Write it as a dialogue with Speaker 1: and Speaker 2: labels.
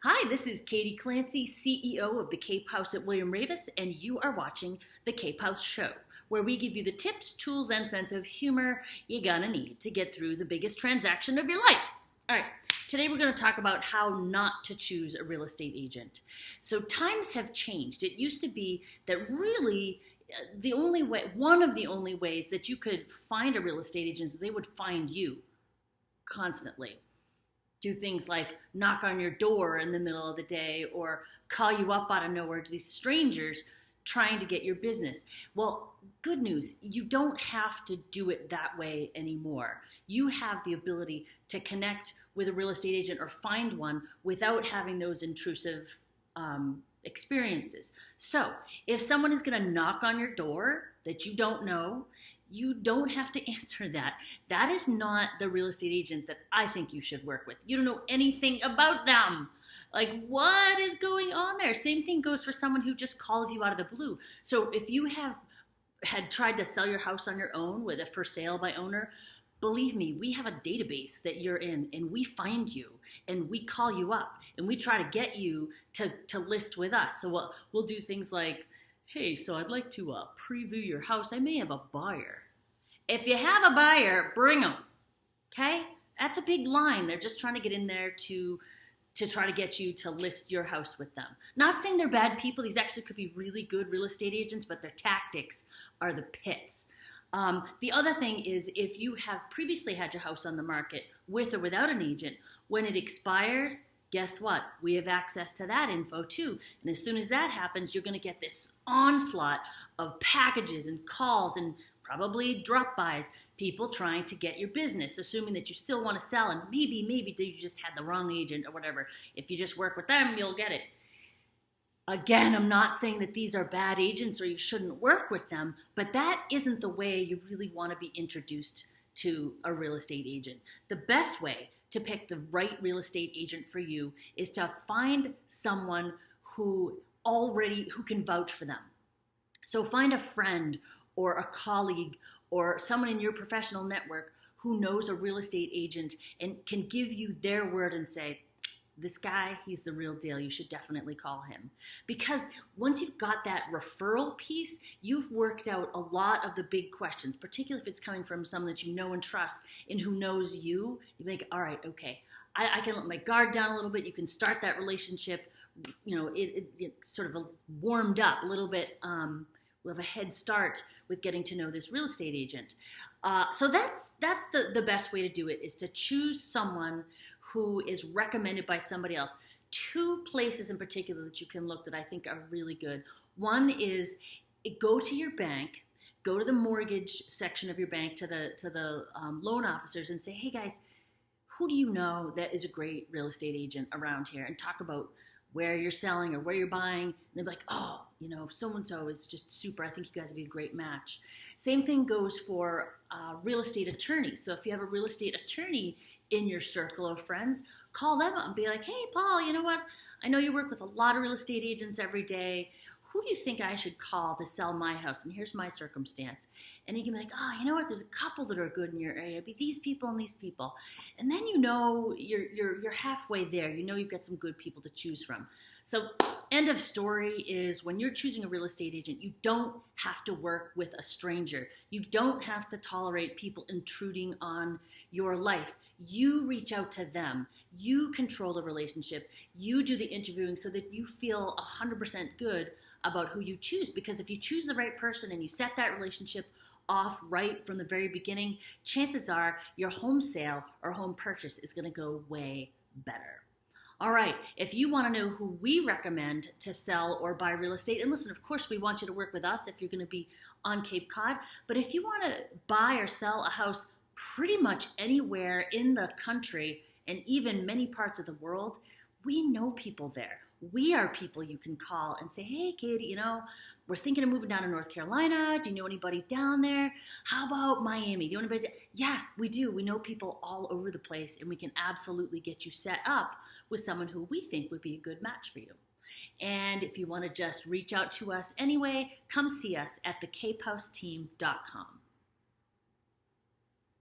Speaker 1: Hi, this is Katie Clancy, CEO of the Cape House at William Ravis, and you are watching the Cape House Show, where we give you the tips, tools, and sense of humor you're gonna need to get through the biggest transaction of your life. All right, today we're gonna talk about how not to choose a real estate agent. So times have changed. It used to be that really the only way, one of the only ways that you could find a real estate agent is they would find you constantly. Do things like knock on your door in the middle of the day or call you up out of nowhere to these strangers trying to get your business. Well, good news, you don't have to do it that way anymore. You have the ability to connect with a real estate agent or find one without having those intrusive experiences. So if someone is going to knock on your door that you don't know, you don't have to answer that. That is not the real estate agent that I think you should work with. You don't know anything about them. Like, what is going on there? Same thing goes for someone who just calls you out of the blue. So if you had tried to sell your house on your own with a for sale by owner, believe me, we have a database that you're in, and we find you, and we call you up, and we try to get you to list with us. So we'll do things like, hey, so I'd like to preview your house. I may have a buyer. If you have a buyer, bring them, okay? That's a big line. They're just trying to get in there to try to get you to list your house with them. Not saying they're bad people. These actually could be really good real estate agents, but their tactics are the pits. The other thing is if you have previously had your house on the market with or without an agent, when it expires, guess what? We have access to that info too. And as soon as that happens, you're going to get this onslaught of packages and calls and probably drop-bys, people trying to get your business, assuming that you still want to sell, and maybe you just had the wrong agent or whatever. If you just work with them, you'll get it. Again, I'm not saying that these are bad agents or you shouldn't work with them, but that isn't the way you really want to be introduced to a real estate agent. The best way to pick the right real estate agent for you is to find someone who can vouch for them. So find a friend or a colleague or someone in your professional network who knows a real estate agent and can give you their word and say, this guy, he's the real deal. You should definitely call him. Because once you've got that referral piece, you've worked out a lot of the big questions, particularly if it's coming from someone that you know and trust and who knows you. You think, all right, okay, I can let my guard down a little bit. You can start that relationship, it sort of warmed up a little bit. We'll have a head start with getting to know this real estate agent. So that's the best way to do it, is to choose someone who is recommended by somebody else. Two places in particular that you can look that I think are really good. One is go to your bank, go to the mortgage section of your bank, to the loan officers, and say, hey guys, who do you know that is a great real estate agent around here? And talk about where you're selling or where you're buying. And they'll be like, oh, so-and-so is just super. I think you guys would be a great match. Same thing goes for real estate attorneys. So if you have a real estate attorney in your circle of friends, call them up and be like, hey, Paul, you know what? I know you work with a lot of real estate agents every day. Who do you think I should call to sell my house? And here's my circumstance. And you can be like, oh, you know what? There's a couple that are good in your area. It'd be these people and these people. And then you're halfway there. You know you've got some good people to choose from. So end of story is, when you're choosing a real estate agent, you don't have to work with a stranger. You don't have to tolerate people intruding on your life. You reach out to them. You control the relationship. You do the interviewing so that you feel 100% good about who you choose. Because if you choose the right person and you set that relationship off right from the very beginning, chances are your home sale or home purchase is going to go way better. All right, if you want to know who we recommend to sell or buy real estate, and listen, of course, we want you to work with us if you're going to be on Cape Cod, but if you want to buy or sell a house pretty much anywhere in the country and even many parts of the world, we know people there. We are people you can call and say, hey, Katie, we're thinking of moving down to North Carolina. Do you know anybody down there? How about Miami? Do you know anybody? Yeah, we do. We know people all over the place, and we can absolutely get you set up with someone who we think would be a good match for you. And if you want to just reach out to us anyway, come see us at thecapehouseteam.com.